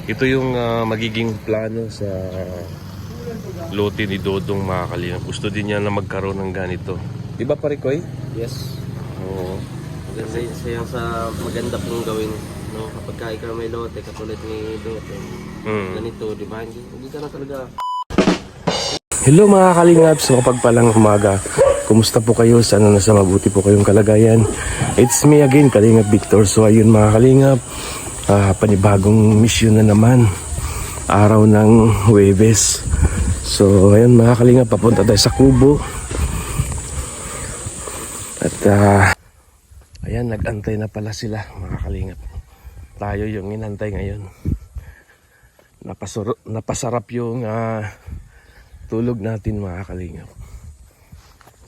Ito yung magiging plano sa lote ni Dodong, mga kalingap. Gusto din niya na magkaroon ng ganito. Di ba pare Koy? Yes. Oo. Maganda sa maganda pong gawin. No? Kapag ikaw may lote, katulad ni Dote, ganito, di ba? Hindi ka na talaga. Hello mga kalingap, so kapagpalang umaga. Kumusta po kayo? Sana nasa mabuti po kayong kalagayan. It's me again, Kalingap Victor. So ayun mga kalingap, panibagong mission na naman. Araw ng Huwebes. So ayun mga kalingap, papunta tayo sa Kubo. At ayan, nag-antay na pala sila mga kalingap. Tayo yung inantay ngayon. Napasarap yung tulog natin mga kalingap.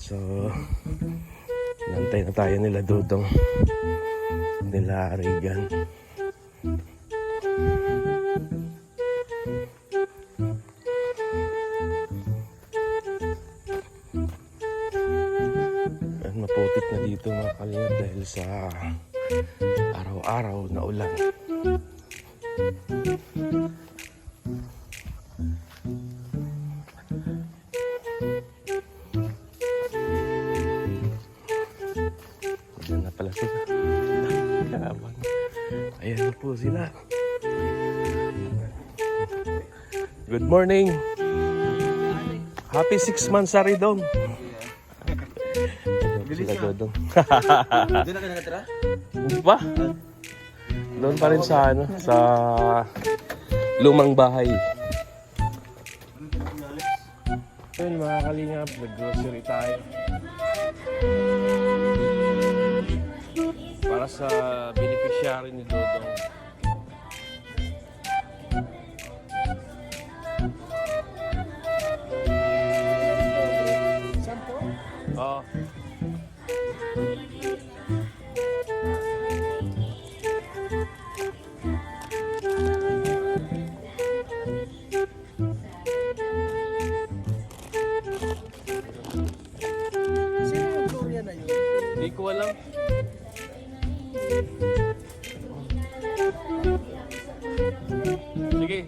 So nantay na tayo nila Dodong, nila Regan. At maputik na dito mga kalingap dahil sa araw-araw na ulan. Ayan na pala sila. Ayan na po sila. Good morning. Happy 6 months sa Ridong. Sila Dodong. Doon na ka nakatira? Ba? Doon pa rin sa ano, sa lumang bahay. Ayun mga kalingap, nag-grocery tayo. Para sa beneficiary ni Dodong. Oo. Hindi ko alam. Sige.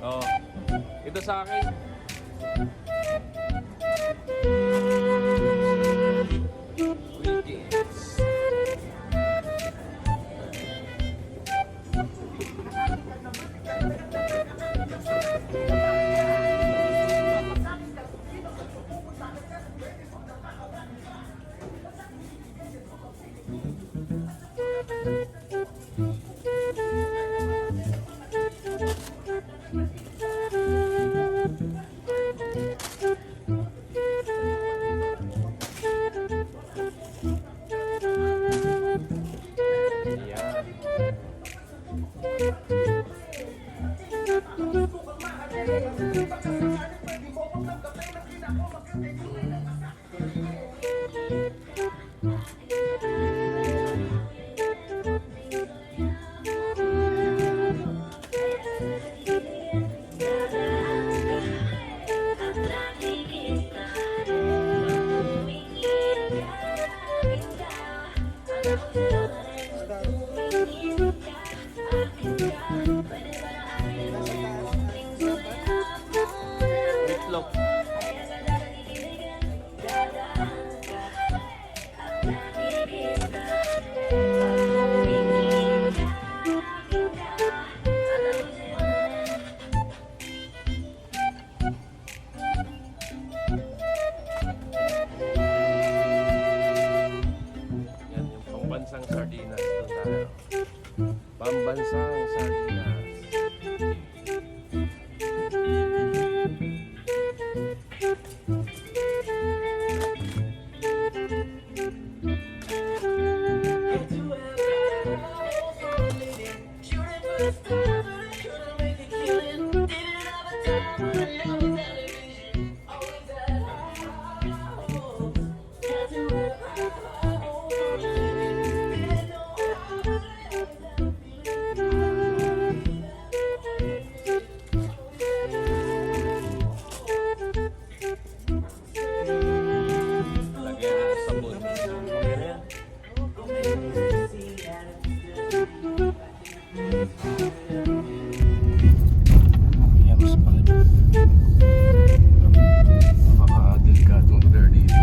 Oh, ito sa akin. Wilkins. Itlog. Yan yung pambansang sardinas doon tayo. Pambansang sardinas. Napaka-delikadong lugar dito.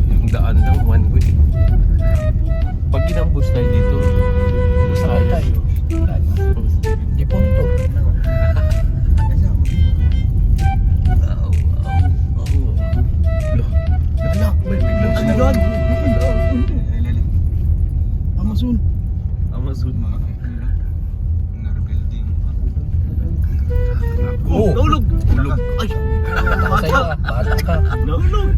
Yung daan lang one way. Pag ginambus tayo dito, Saan tayo? Di punto. Anak, may biglang Ano doon? Amazon. Amazon. Oh! Nahulog! Hulog! Ay! Sa'yo ah. Bata ka. Nahulog!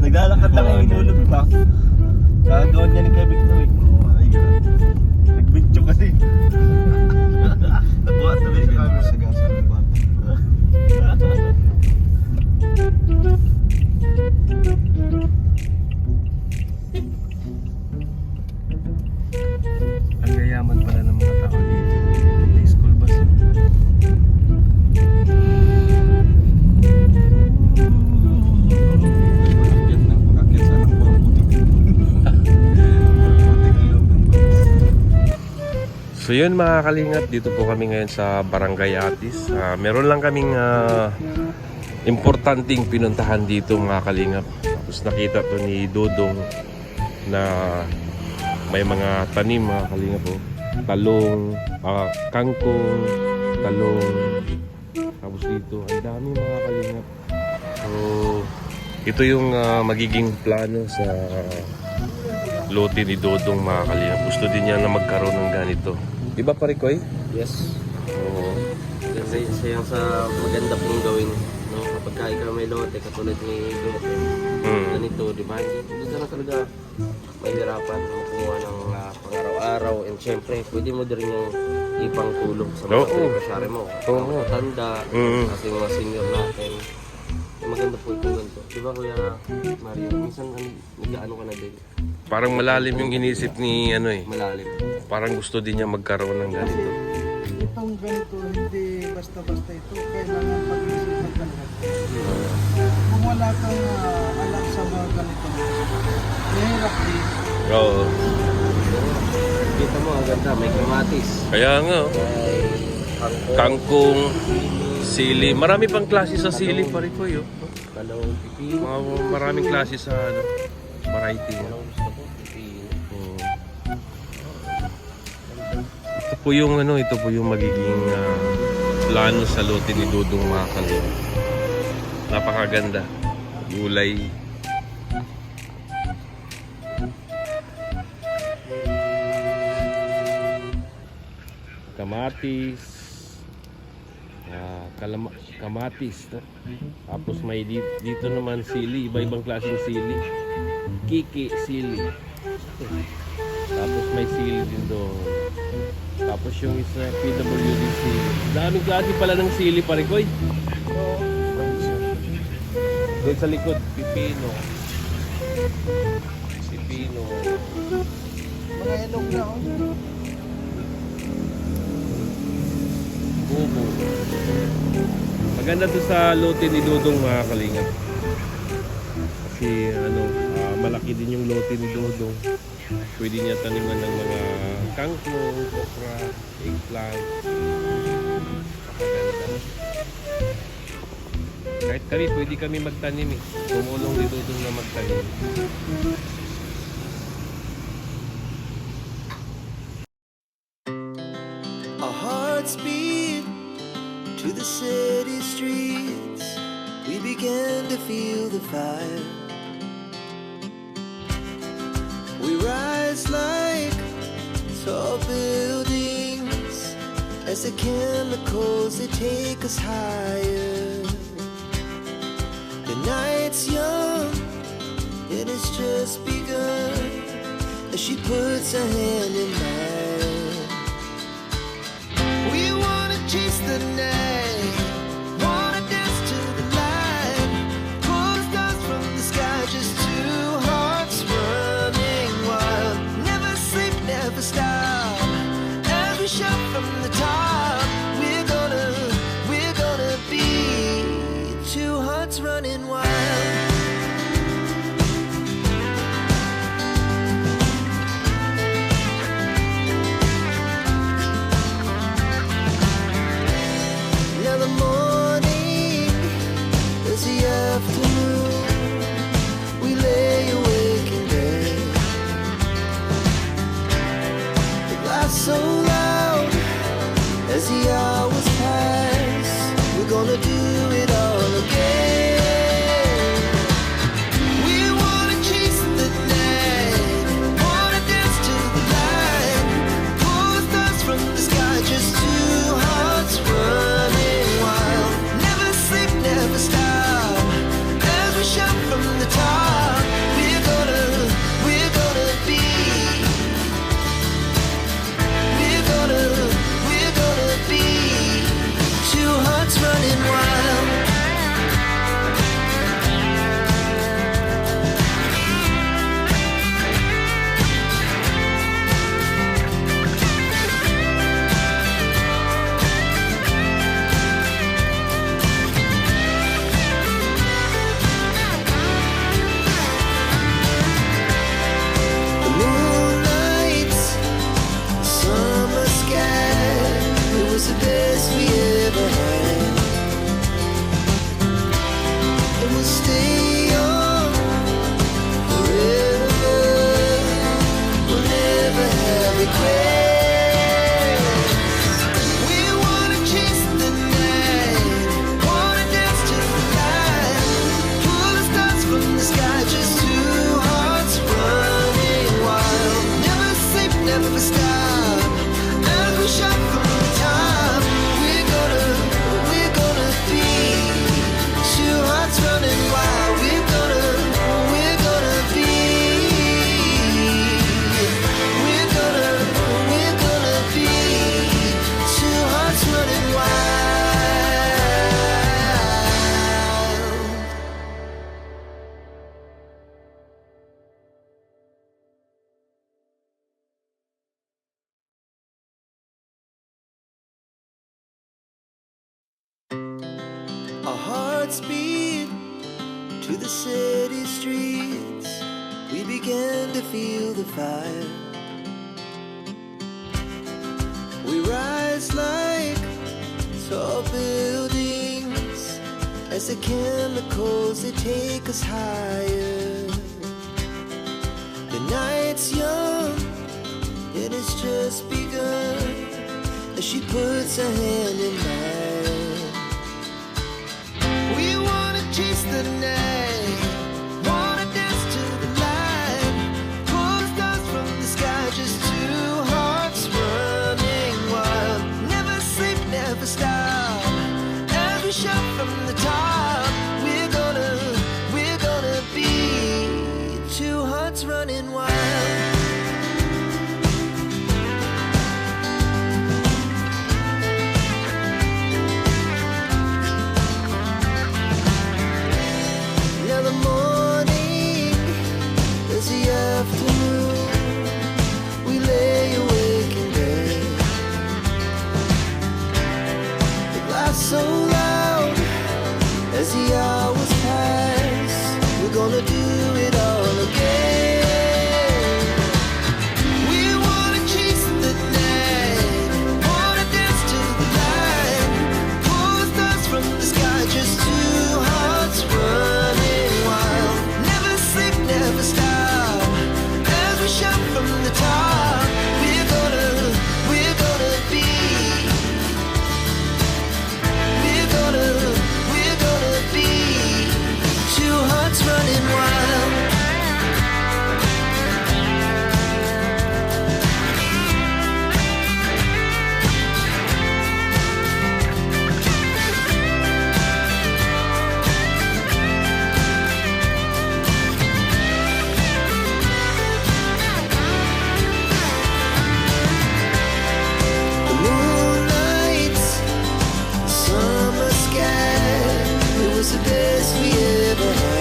Naglalakad lang yung inulog pa. Kagawin niya ni Kuya Victor eh. Nag-video kasi. Nakuha tuloy sa camera. Sa gasa ng bata. Ang yayaman pala ng mga tao dito. May school bus. So yun mga kalingap, dito po kami ngayon sa Barangay Atis. Meron lang kaming importanteng pinuntahan dito mga kalingap. Tapos nakita to ni Dodong na may mga tanim mga kalingap po. Talong, kangkong, talong. Tapos dito, ang dami mga kalingap. So ito yung magiging plano sa lote ni Dodong mga kalingap. Gusto din niya na magkaroon ng ganito. Diba pare Koy? Yes. Oo. Kasi siya sa maganda pong gawin. No? Kapag ikaw may lote, katulad ni Dote. Ganito, di ba? Hindi ka na talaga mahirapan kumuha ng pang-araw-araw. And syempre, pwede mo din yung ipang tulong sa mga beneficiary mo. Mga matanda, ating mga senior natin. Maganda po itong ganito. Di ba Kuya Mario? Minsan nag-ano ka na din. Parang malalim yung inisip ni ano eh. Malalim. Parang gusto din niya magkaroon ng ganito. Itong ganito, hindi basta-basta ito. Kailangan pag-isipan ka lahat. Kung wala kang alam sa mga ganito, mahirap din. Oo. Kita mo, ang ganda. May kamatis. Kaya nga oh. May Kangkong, sili. Marami pang klase sa sili pare Koy oh. talong, pipino. Maraming klase sa ano, variety. Anong gusto ko? Pipino. Ito po yung ano, ito po yung magiging plano sa lote ni Dodong mga kalingap. Napakaganda. Gulay. Kamatis. Kamatis. No? Tapos may dito naman sili. Iba-ibang klaseng sili. Kiki sili. Tapos may sili din doon. Tapos yung isa PWD sili. Daming klase pala ng sili pare Koy. Doon sa likod, pipino. Pipino. Mga ilog na oh. Bubo. Maganda to sa lote ni Dodong mga kalingap. Kasi ano, malaki din yung lote ni Dodong. Pwede niya taniman ng mga kangkong, okra, eggplant. Napakaganda. Kahit kami, pwede kami magtanim eh. Tumulong ni Dodong na magtanim. Our hearts beat to the city streets. We began to feel the fire. We rise like tall buildings as the chemicals they take us higher. The night's young and it's just begun as she puts her hand in mine. never stop. As we shout from the top, we're gonna be two hearts running wild. Now the morning is the afternoon. We lay awake in bed. The laughs so loud as the hours pass. We're gonna do it all again. We wanna chase the night, wanna dance to the light, pull the stars from the sky, just two hearts running wild. Never sleep, never stop. As we shout from the top, we're gonna be. We're gonna be two hearts running wild. The moonlight, summer sky, it was the best we ever had. And we'll stay on forever. We'll never have regrets. We wanna chase the night, wanna dance to the light, pull the stars from the sky, just two hearts running wild. Never sleep, never stop. As we shout from the top, we're gonna be two hearts running wild. We're gonna be. We're gonna be two hearts running wild. Our hearts beat to the city streets. We began to feel the fire. We rise like tall buildings as the chemicals they take us higher. The night's young and it's just begun as she puts her hand in mine. We wanna chase the night, wanna dance to the light, pull the stars from the sky, just two hearts running wild. Never sleep, never stop. As we shout from the top, we're gonna be two hearts running wild. Now the morning is the afternoon. We lay awake in bed. The laughs so loud as the hours pass. We're gonna do it all again. We wanna chase the night, wanna dance to the light, pull the stars from the sky, just two hearts running wild. Never sleep, never stop. As we shout from the top, we're gonna be. We're gonna be two hearts running wild. The moonlight, summer sky, it was the best we ever had.